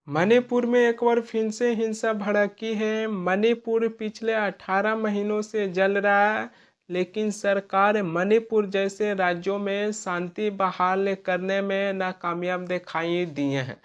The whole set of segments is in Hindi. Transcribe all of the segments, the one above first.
मणिपुर में एक बार फिर से हिंसा भड़की है। मणिपुर पिछले 18 महीनों से जल रहा है, लेकिन सरकार मणिपुर जैसे राज्यों में शांति बहाल करने में नाकामयाब दिखाई दिए हैं।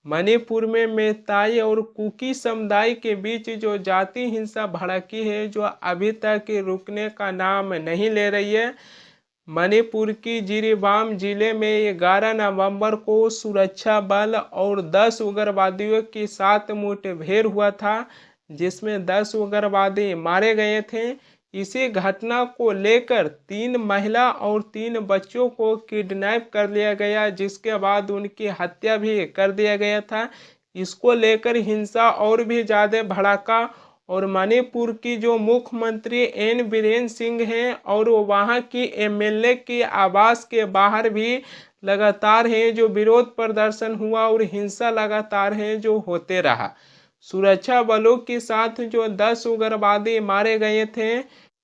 मणिपुर में मेताई और कुकी समुदाय के बीच जो जाति हिंसा भड़की है, जो अभी तक रुकने का नाम नहीं ले रही है। मणिपुर की जिरीबाम जिले में 11 नवंबर को सुरक्षा बल और 10 उग्रवादियों के साथ मुठभेड़ हुआ था, जिसमें 10 उग्रवादी मारे गए थे। इसी घटना को लेकर 3 महिला और 3 बच्चों को किडनैप कर लिया गया, जिसके बाद उनकी हत्या भी कर दिया गया था। इसको लेकर हिंसा और भी ज़्यादा भड़का और मणिपुर की जो मुख्यमंत्री एन बीरेन सिंह हैं और वहां की एमएलए के आवास के बाहर भी लगातार है जो विरोध प्रदर्शन हुआ और हिंसा लगातार है जो होते रहा। सुरक्षा बलों के साथ जो 10 उग्रवादी मारे गए थे,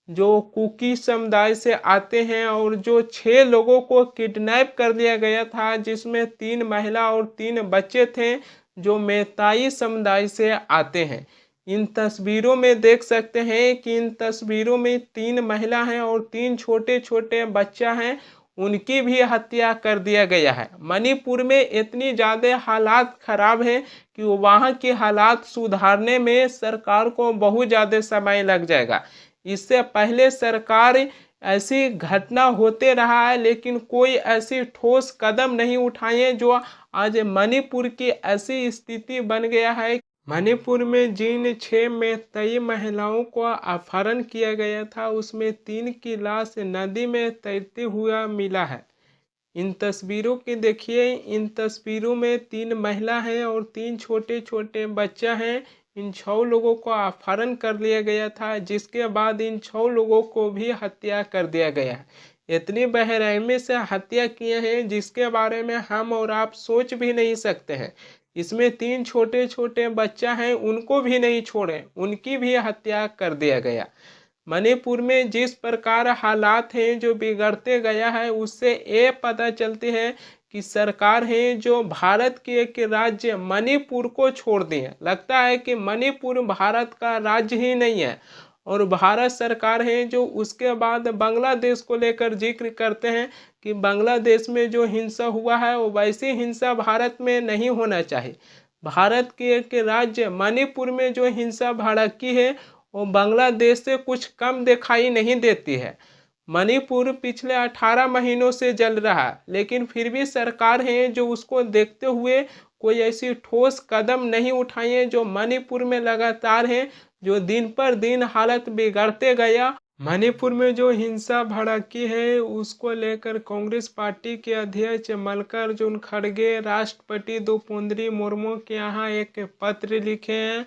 जो कुकी समुदाय से आते हैं, और जो 6 लोगों को किडनैप कर लिया गया था, जिसमें 3 महिला और 3 बच्चे थे जो मेताई समुदाय से आते हैं। इन तस्वीरों में देख सकते हैं कि इन तस्वीरों में 3 महिला हैं और 3 छोटे छोटे बच्चा हैं, उनकी भी हत्या कर दिया गया है। मणिपुर में इतनी ज़्यादा हालात खराब है कि वहाँ के हालात सुधारने में सरकार को बहुत ज़्यादा समय लग जाएगा। इससे पहले सरकार ऐसी घटना होते रहा है, लेकिन कोई ऐसी ठोस कदम नहीं उठाए जो आज मणिपुर की ऐसी स्थिति बन गया है। मणिपुर में जिन 6 मेतई महिलाओं को अपहरण किया गया था, उसमें 3 की लाश नदी में तैरते हुआ मिला है। इन तस्वीरों के देखिए, इन तस्वीरों में 3 महिला हैं और 3 छोटे छोटे बच्चा हैं। इन 6 लोगों को अपहरण कर लिया गया था, जिसके बाद इन 6 लोगों को भी हत्या कर दिया गया है। इतनी बेरहमी से हत्या किए हैं जिसके बारे में हम और आप सोच भी नहीं सकते हैं। इसमें 3 छोटे छोटे बच्चा हैं, उनको भी नहीं छोड़े, उनकी भी हत्या कर दिया गया। मणिपुर में जिस प्रकार हालात हैं जो बिगड़ते गया है, उससे ये पता चलती है कि सरकार है जो भारत के एक राज्य मणिपुर को छोड़ दी है। लगता है कि मणिपुर भारत का राज्य ही नहीं है। और भारत सरकार है जो उसके बाद बांग्लादेश को लेकर जिक्र करते हैं कि बांग्लादेश में जो हिंसा हुआ है वो वैसी हिंसा भारत में नहीं होना चाहिए। भारत के एक राज्य मणिपुर में जो हिंसा भड़की है वो बांग्लादेश से कुछ कम दिखाई नहीं देती है। मणिपुर पिछले 18 महीनों से जल रहा है, लेकिन फिर भी सरकार है जो उसको देखते हुए कोई ऐसी ठोस कदम नहीं उठाए जो मणिपुर में लगातार है, जो दिन पर दिन हालत बिगड़ते गया। मणिपुर में जो हिंसा भड़की है उसको लेकर कांग्रेस पार्टी के अध्यक्ष मल्लिकार्जुन खड़गे राष्ट्रपति द्रौपदी मुर्मू के यहाँ एक पत्र लिखे हैं,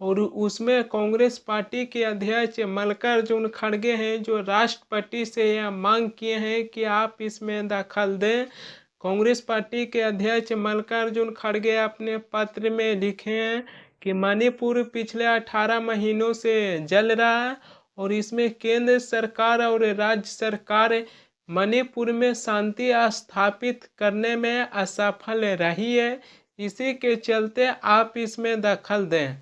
और उसमें कांग्रेस पार्टी के अध्यक्ष मल्लिकार्जुन खड़गे हैं जो राष्ट्रपति से यह मांग किए हैं कि आप इसमें दखल दें। कांग्रेस पार्टी के अध्यक्ष मल्लिकार्जुन खड़गे अपने पत्र में लिखे हैं कि मणिपुर पिछले 18 महीनों से जल रहा है और इसमें केंद्र सरकार और राज्य सरकार मणिपुर में शांति स्थापित करने में असफल रही है। इसी के चलते आप इसमें दखल दें।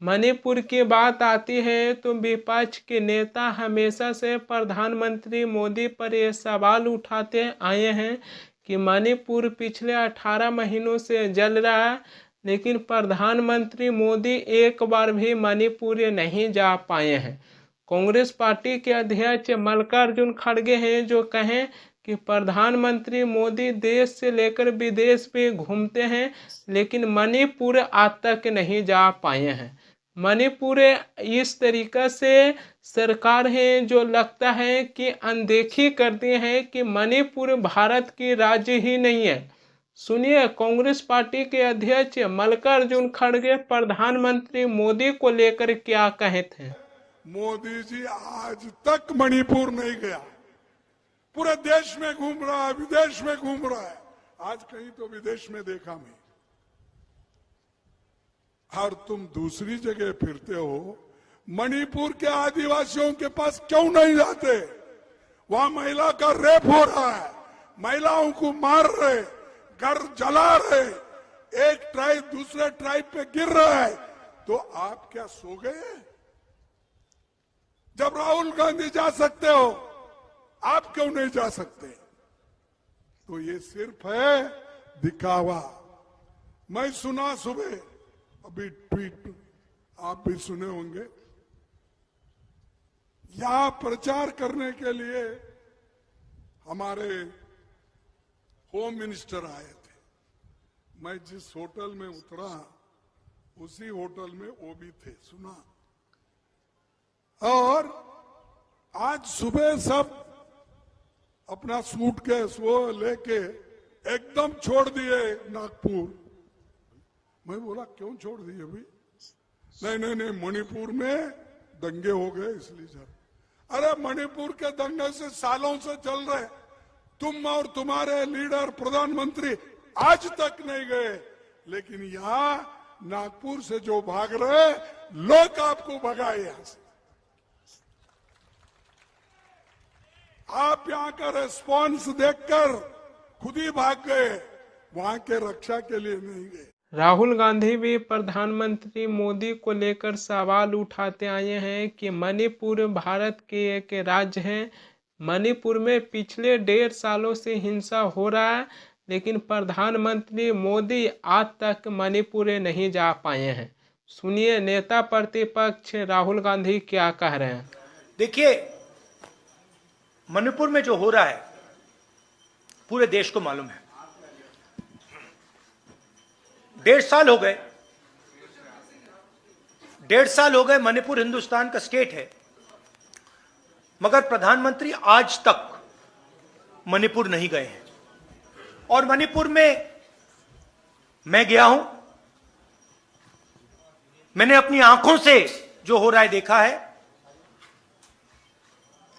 मणिपुर की बात आती है तो विपक्ष के नेता हमेशा से प्रधानमंत्री मोदी पर यह सवाल उठाते आए हैं कि मणिपुर पिछले 18 महीनों से जल रहा है, लेकिन प्रधानमंत्री मोदी एक बार भी मणिपुर नहीं जा पाए हैं। कांग्रेस पार्टी के अध्यक्ष मल्लिकार्जुन खड़गे हैं जो कहें कि प्रधानमंत्री मोदी देश से लेकर विदेश पे घूमते हैं, लेकिन मणिपुर आज तक नहीं जा पाए हैं। मणिपुर इस तरीक़ा से सरकार है जो लगता है कि अनदेखी करती है कि मणिपुर भारत की राज्य ही नहीं है। सुनिए कांग्रेस पार्टी के अध्यक्ष मल्लिकार्जुन खड़गे प्रधानमंत्री मोदी को लेकर क्या कहे थे। मोदी जी आज तक मणिपुर नहीं गया, पूरे देश में घूम रहा है, विदेश में घूम रहा है। आज कहीं तो विदेश में देखा मैं। और तुम दूसरी जगह फिरते हो, मणिपुर के आदिवासियों के पास क्यों नहीं जाते? वहां महिला का रेप हो रहा है, महिलाओं को मार रहे, घर जला रहे। एक ट्राइब दूसरे ट्राइब पे गिर रहा है, तो आप क्या सो गए? जब राहुल गांधी जा सकते हो, आप क्यों नहीं जा सकते? तो ये सिर्फ है दिखावा। मैं सुना सुबह, अभी ट्वीट आप भी सुने होंगे, यहां प्रचार करने के लिए हमारे होम मिनिस्टर आए थे। मैं जिस होटल में उतरा उसी होटल में वो भी थे, सुना। और आज सुबह सब अपना सूटकेस वो लेके एकदम छोड़ दिए नागपुर। मैं बोला क्यों छोड़ दिए भाई? नहीं, मणिपुर में दंगे हो गए इसलिए जा। अरे मणिपुर के दंगे से सालों से चल रहे, तुम और तुम्हारे लीडर प्रधानमंत्री आज तक नहीं गए, लेकिन यहां नागपुर से जो भाग रहे लोग आपको भगाए यहां से। आप यहां का रेस्पॉन्स देखकर खुद ही भाग गए, वहां के रक्षा के लिए नहीं गए। राहुल गांधी भी प्रधानमंत्री मोदी को लेकर सवाल उठाते आए हैं कि मणिपुर भारत के एक राज्य है। मणिपुर में पिछले 1.5 सालों से हिंसा हो रहा है, लेकिन प्रधानमंत्री मोदी आज तक मणिपुर नहीं जा पाए हैं। सुनिए नेता प्रतिपक्ष राहुल गांधी क्या कह रहे हैं। देखिए, मणिपुर में जो हो रहा है पूरे देश को मालूम है। 1.5 साल हो गए, 1.5 साल हो गए मणिपुर हिंदुस्तान का स्टेट है, मगर प्रधानमंत्री आज तक मणिपुर नहीं गए हैं। और मणिपुर में मैं गया हूं, मैंने अपनी आंखों से जो हो रहा है देखा है।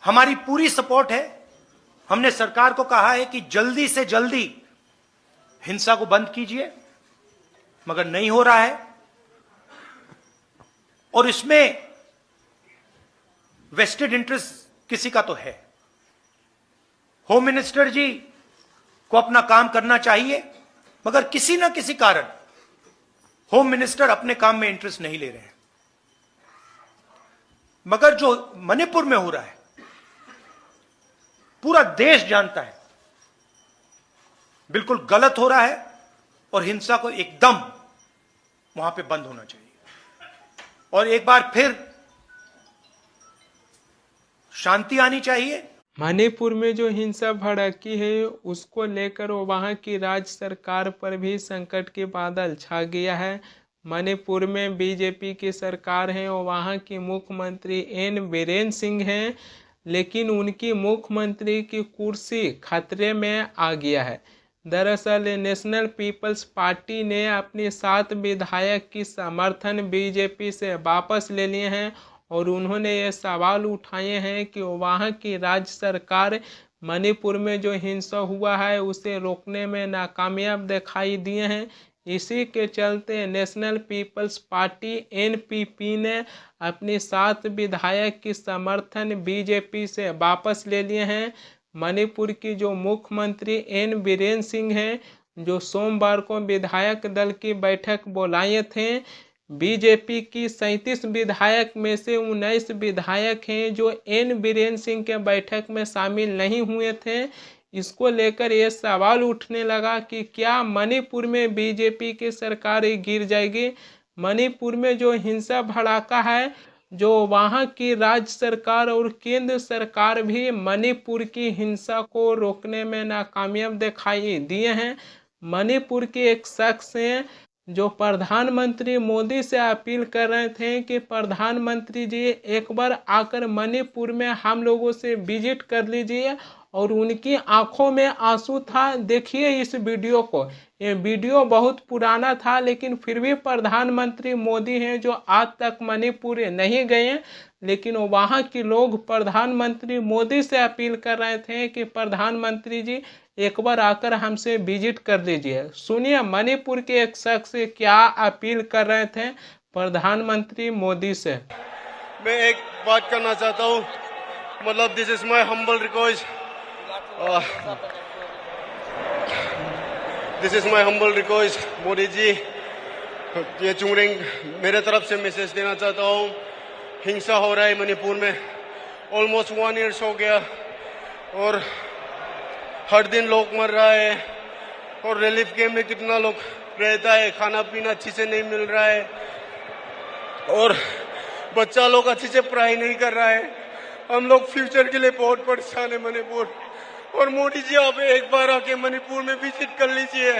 हमारी पूरी सपोर्ट है। हमने सरकार को कहा है कि जल्दी से जल्दी हिंसा को बंद कीजिए, मगर नहीं हो रहा है। और इसमें वेस्टेड इंटरेस्ट किसी का तो है। होम मिनिस्टर जी को अपना काम करना चाहिए, मगर किसी ना किसी कारण होम मिनिस्टर अपने काम में इंटरेस्ट नहीं ले रहे हैं। मगर जो मणिपुर में हो रहा है पूरा देश जानता है बिल्कुल गलत हो रहा है, और हिंसा को एकदम वहां पे बंद होना चाहिए और एक बार फिर शांति आनी चाहिए। मणिपुर में जो हिंसा भड़की है उसको लेकर वहां की राज्य सरकार पर भी संकट के बादल छा गया है। मणिपुर में बीजेपी की सरकार है और वहां की मुख्यमंत्री एन बीरेन सिंह हैं, लेकिन उनकी मुख्यमंत्री की कुर्सी खतरे में आ गया है। दरअसल नेशनल पीपल्स पार्टी ने अपने 7 विधायक की समर्थन बीजेपी से वापस ले लिए हैं और उन्होंने ये सवाल उठाए हैं कि वहाँ की राज्य सरकार मणिपुर में जो हिंसा हुआ है उसे रोकने में नाकामयाब दिखाई दिए हैं। इसी के चलते नेशनल पीपल्स पार्टी एनपीपी ने अपने 7 विधायक की समर्थन बीजेपी से वापस ले लिए हैं। मणिपुर की जो मुख्यमंत्री एन बीरेन सिंह हैं, जो सोमवार को विधायक दल की बैठक बुलाए थे, बीजेपी की 37 विधायक में से 19 विधायक हैं जो एन बीरेन सिंह के बैठक में शामिल नहीं हुए थे। इसको लेकर ये सवाल उठने लगा कि क्या मणिपुर में बीजेपी की सरकार गिर जाएगी। मणिपुर में जो हिंसा भड़का है, जो वहाँ की राज्य सरकार और केंद्र सरकार भी मणिपुर की हिंसा को रोकने में नाकामयाब दिखाई दिए हैं। मणिपुर के एक शख्स हैं जो प्रधानमंत्री मोदी से अपील कर रहे थे कि प्रधानमंत्री जी एक बार आकर मणिपुर में हम लोगों से विजिट कर लीजिए, और उनकी आंखों में आंसू था। देखिए इस वीडियो को, ये वीडियो बहुत पुराना था, लेकिन फिर भी प्रधानमंत्री मोदी हैं जो आज तक मणिपुर नहीं गए, लेकिन वहाँ के लोग प्रधानमंत्री मोदी से अपील कर रहे थे कि प्रधानमंत्री जी एक बार आकर हमसे विजिट कर लीजिए। सुनिए मणिपुर के एक शख्स क्या अपील कर रहे थे प्रधानमंत्री मोदी से। मैं एक बात करना चाहता हूँ, मतलब this is my humble request. This is my humble request Modi ji, ये चुंगरिंग मेरे तरफ से मैसेज देना चाहता हूँ। हिंसा हो रहा है मणिपुर में, ऑलमोस्ट 1 ईयर हो गया और हर दिन लोग मर रहा है और रिलीफ कैंप में कितना लोग रहता है, खाना पीना अच्छी से नहीं मिल रहा है और बच्चा लोग अच्छी से पढ़ाई नहीं कर रहा है। हम लोग फ्यूचर के लिए बहुत परेशान है मणिपुर। और मोदी जी आप एक बार आके मणिपुर में विजिट कर लीजिए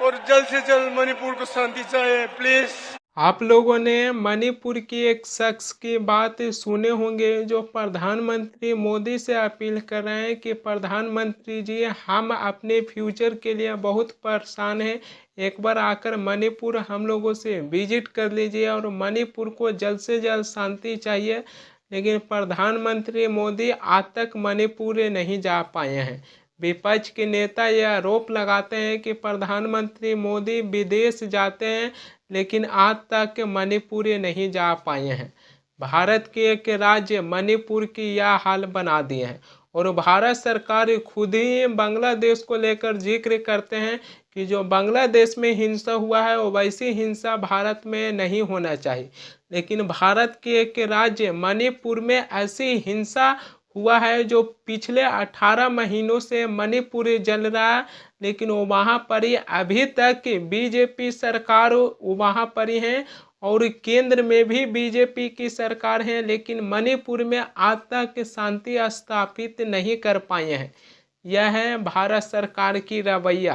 और जल्द से जल्द मणिपुर को शांति चाहिए प्लीज। आप लोगों ने मणिपुर की एक शख्स की बात सुने होंगे जो प्रधानमंत्री मोदी से अपील कर रहे हैं कि प्रधानमंत्री जी हम अपने फ्यूचर के लिए बहुत परेशान हैं, एक बार आकर मणिपुर हम लोगों से विजिट कर लीजिए और मणिपुर को जल्द से जल्द शांति चाहिए। लेकिन प्रधानमंत्री मोदी आज तक मणिपुर नहीं जा पाए हैं। विपक्ष के नेता यह आरोप लगाते हैं कि प्रधानमंत्री मोदी विदेश जाते हैं लेकिन आज तक मणिपुर नहीं जा पाए हैं। भारत के एक राज्य मणिपुर की यह हाल बना दिए हैं और भारत सरकार खुद ही बांग्लादेश को लेकर जिक्र करते हैं कि जो बांग्लादेश में हिंसा हुआ है वो वैसी हिंसा भारत में नहीं होना चाहिए। लेकिन भारत के एक राज्य मणिपुर में ऐसी हिंसा हुआ है जो पिछले 18 महीनों से मणिपुर जल रहा है, लेकिन वो वहाँ पर ही अभी तक बीजेपी सरकार वहाँ पर ही है और केंद्र में भी बीजेपी की सरकार है, लेकिन मणिपुर में आज तक शांति स्थापित नहीं कर पाए हैं। यह है भारत सरकार की रवैया।